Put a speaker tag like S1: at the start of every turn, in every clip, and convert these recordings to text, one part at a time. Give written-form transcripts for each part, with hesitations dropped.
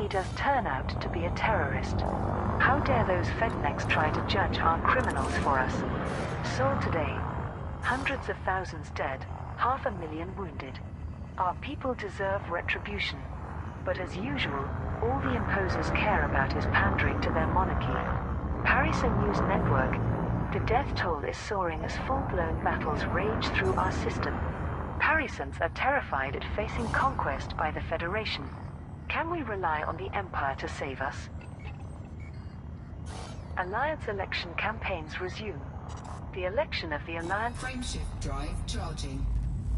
S1: he does turn out to be a terrorist. How dare those Fednecks try to judge our criminals for us? Seoul today. Hundreds of thousands dead, 500,000 wounded. Our people deserve retribution. But as usual, all the imposers care about is pandering to their monarchy. Paris News Network. The death toll is soaring as full-blown battles rage through our system. Parisans are terrified at facing conquest by the Federation. Can we rely on the Empire to save us? Alliance election campaigns resume. The election of the Alliance
S2: Frameshift drive charging.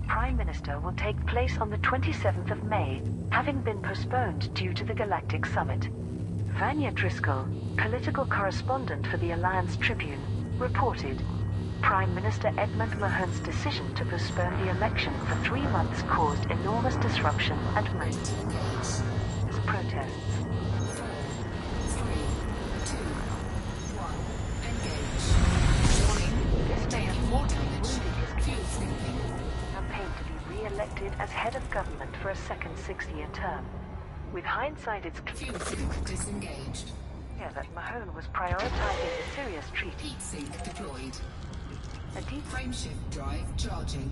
S1: Prime Minister will take place on the 27th of May, having been postponed due to the Galactic Summit. Vanya Driscoll, political correspondent for the Alliance Tribune, reported, Prime Minister Edmund Mahone's decision to postpone the election for 3 months caused enormous disruption and protests. Elected as head of government for a second 6-year term. With hindsight, it's clear that Mahone was prioritizing the Sirius Treaty.
S2: Heat sink deployed.
S1: A deep
S2: Frameshift drive charging.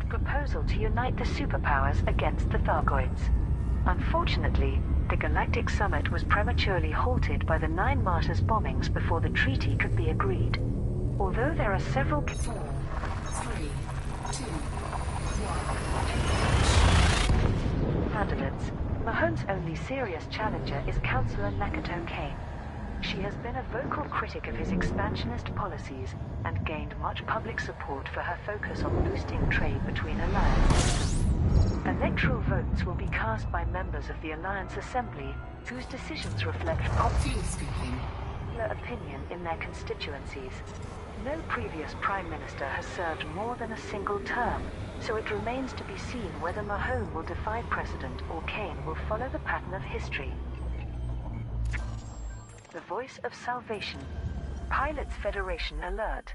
S1: proposal to unite the superpowers against the Thargoids. Unfortunately, the Galactic Summit was prematurely halted by the 9 Martyrs bombings before the treaty could be agreed. Although there are several
S2: 4, 3, 2,
S1: candidates, Mahone's only serious challenger is Councillor Nakato Kane. She has been a vocal critic of his expansionist policies and gained much public support for her focus on boosting trade between alliances. Electoral votes will be cast by members of the Alliance Assembly, whose decisions reflect popular opinion in their constituencies. No previous Prime Minister has served more than a single term, so it remains to be seen whether Mahone will defy precedent or Kane will follow the pattern of history. The Voice of Salvation. Pilots Federation alert.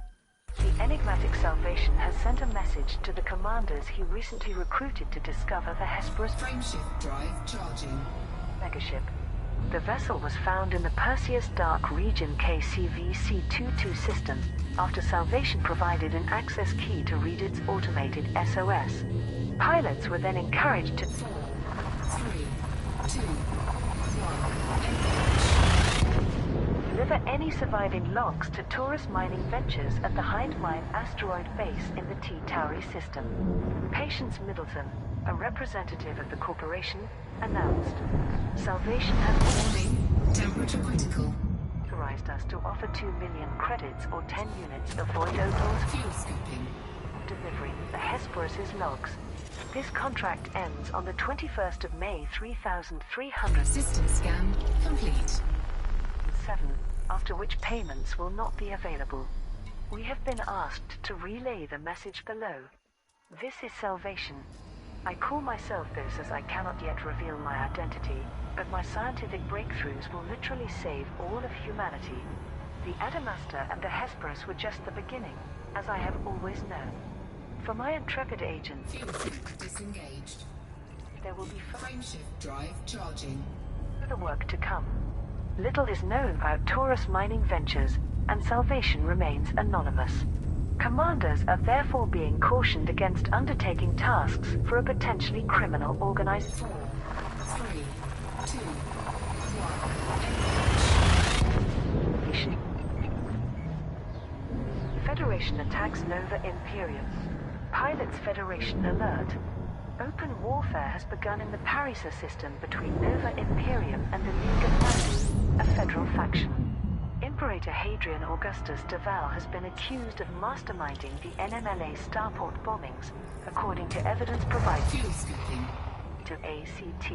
S1: The enigmatic Salvation has sent a message to the commanders he recently recruited to discover the Hesperus
S2: Frameshift drive charging.
S1: megaship. The vessel was found in the Perseus Dark Region KCV C-22 system after Salvation provided an access key to read its automated SOS. Pilots were then encouraged to
S2: 4, 3, 2, 1.
S1: deliver any surviving logs to Taurus Mining Ventures at the Hind Mine asteroid base in the T Tauri system. Patience Middleton, a representative of the corporation, announced, Salvation has
S2: Warning, temperature critical.
S1: authorized us to offer 2 million credits or 10 units of Void Opals
S2: Fuel scooping.
S1: delivering the Hesperus's logs. This contract ends on the 21st of May 3307,
S2: System scan complete.
S1: after which payments will not be available. We have been asked to relay the message below. This is Salvation. I call myself this as I cannot yet reveal my identity, but my scientific breakthroughs will literally save all of humanity. The Adamastor and the Hesperus were just the beginning, as I have always known. For my intrepid agents,
S2: Fuel sink disengaged.
S1: there will be
S2: Frameshift drive charging.
S1: further work to come. Little is known about Taurus Mining Ventures, and Salvation remains anonymous. Commanders are therefore being cautioned against undertaking tasks for a potentially criminal organization.
S2: 4, 3, 2, 1.
S1: Federation attacks Nova Imperium. Pilots Federation alert. Open warfare has begun in the Parisa system between Nova Imperium and the League of Natus, a federal faction. Imperator Hadrian Augustus Deval has been accused of masterminding the NMLA starport bombings, according to evidence provided
S2: Fuel scooping.
S1: to ACT.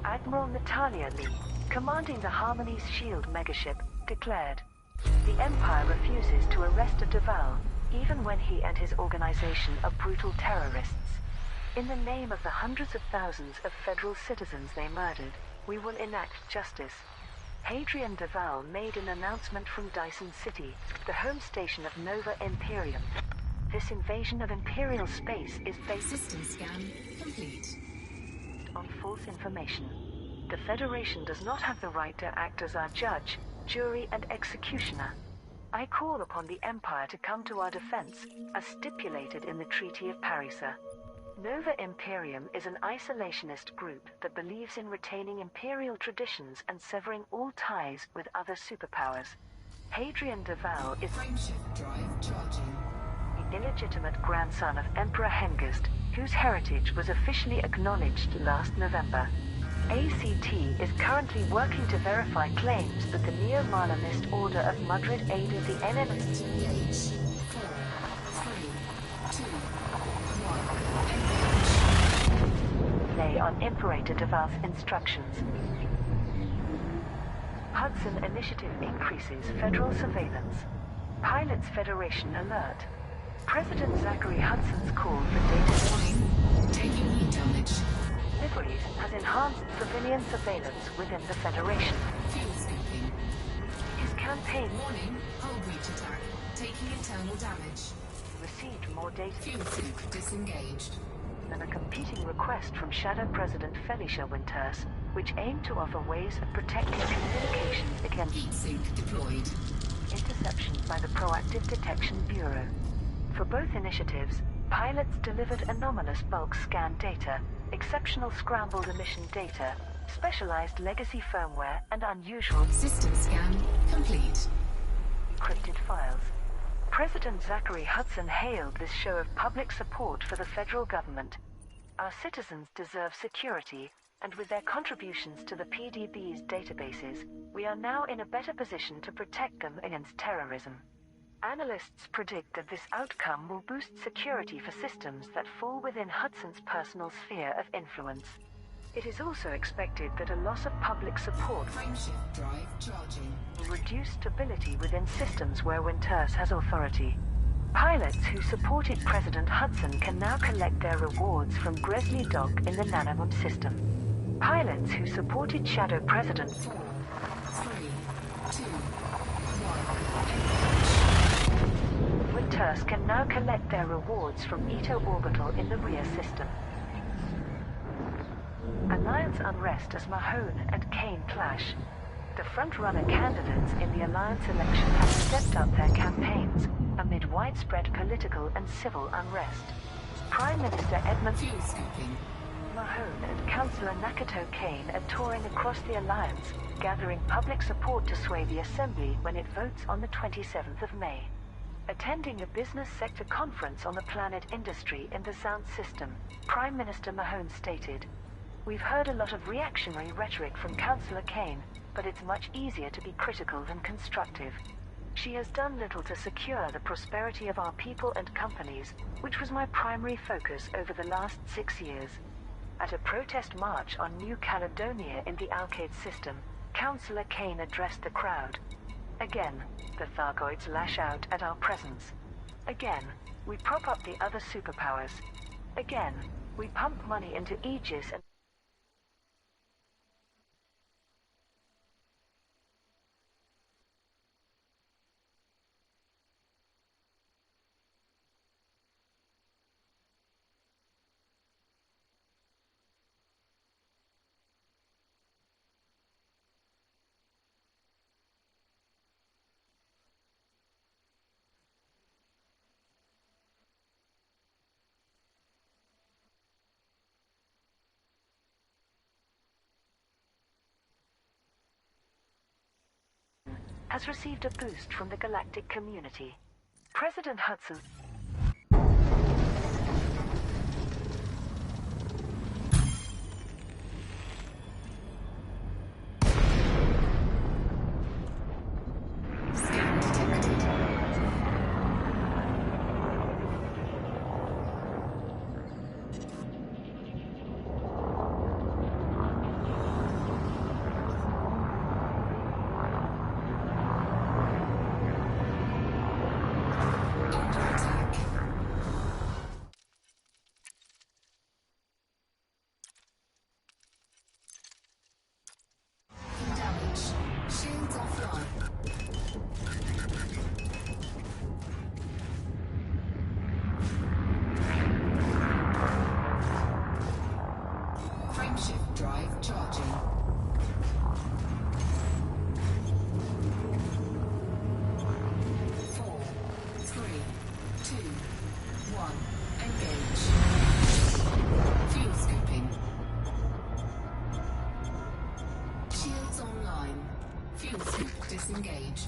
S1: Admiral Natalia Lee, commanding the Harmony's Shield megaship, declared, the Empire refuses to arrest a Deval, even when he and his organization are brutal terrorists. In the name of the hundreds of thousands of federal citizens they murdered, we will enact justice. Hadrian Deval made an announcement from Dyson City, the home station of Nova Imperium. This invasion of Imperial space is based
S2: System scan complete.
S1: on false information. The Federation does not have the right to act as our judge, jury, and executioner. I call upon the Empire to come to our defense, as stipulated in the Treaty of Parisa. Nova Imperium is an isolationist group that believes in retaining imperial traditions and severing all ties with other superpowers. Hadrian Duval is
S2: Frameshift drive charging.
S1: the illegitimate grandson of Emperor Hengist, whose heritage was officially acknowledged last November. ACT is currently working to verify claims that the Neo-Malamist Order of Madrid aided the NM
S2: Engage. 4, 3, 2, 1.
S1: lay on Imperator Duval's instructions. Hudson Initiative increases federal surveillance. Pilots Federation alert. President Zachary Hudson's call for data
S2: Warning. Taking heat damage.
S1: deliveries has enhanced civilian surveillance within the Federation.
S2: Fuel scooping.
S1: His campaign
S2: Warning. Hull breach attack. Taking internal damage.
S1: received more data
S2: Fuel sink disengaged.
S1: than a competing request from Shadow President Felicia Winters, which aimed to offer ways of protecting communications against
S2: Heat sink deployed.
S1: interception by the Proactive Detection Bureau. For both initiatives, pilots delivered anomalous bulk scan data, exceptional scrambled emission data, specialized legacy firmware, and unusual
S2: System scan complete.
S1: encrypted files. President Zachary Hudson hailed this show of public support for the federal government. Our citizens deserve security, and with their contributions to the PDB's databases, we are now in a better position to protect them against terrorism. Analysts predict that this outcome will boost security for systems that fall within Hudson's personal sphere of influence. It is also expected that a loss of public support
S2: Frameshift drive charging.
S1: will reduce stability within systems where Winters has authority. Pilots who supported President Hudson can now collect their rewards from Gresley Dock in the Nanoboom system. Pilots who supported Shadow President
S2: 4, 3, 2, 1.
S1: Winters can now collect their rewards from Ito Orbital in the rear system. Alliance unrest as Mahone and Kane clash. The front-runner candidates in the Alliance election have stepped up their campaigns amid widespread political and civil unrest. Prime Minister Edmund
S2: Fuel scooping.
S1: Mahone and Councillor Nakato Kane are touring across the Alliance, gathering public support to sway the Assembly when it votes on the 27th of May. Attending a business sector conference on the planet industry in the Sound System, Prime Minister Mahone stated, "We've heard a lot of reactionary rhetoric from Councillor Kane, but it's much easier to be critical than constructive. She has done little to secure the prosperity of our people and companies, which was my primary focus over the last 6 years." At a protest march on New Caledonia in the Alcade system, Councillor Kane addressed the crowd. Again, the Thargoids lash out at our presence. Again, we prop up the other superpowers. Again, we pump money into Aegis and has received a boost from the galactic community. President Hudson
S2: Scan detected. Under attack. Kill scoop disengaged.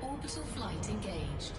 S2: Orbital flight engaged.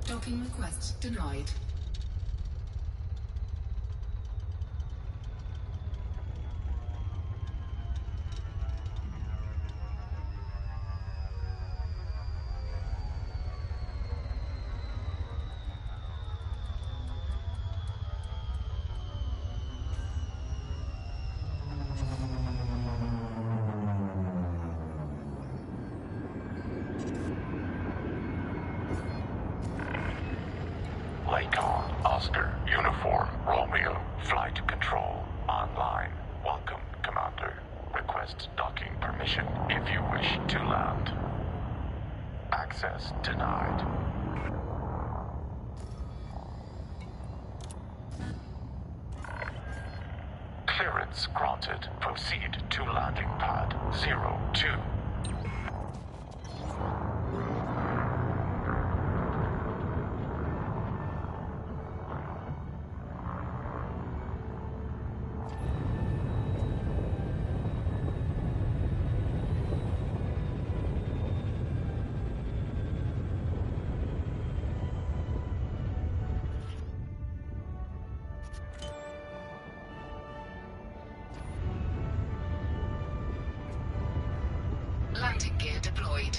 S2: Docking request denied.
S3: Lakon, Oscar, Uniform, Romeo, Flight Control, online. Welcome, Commander. Request docking permission if you wish to land. Access denied. Clearance granted. Proceed to landing pad 02.
S2: Landing gear deployed.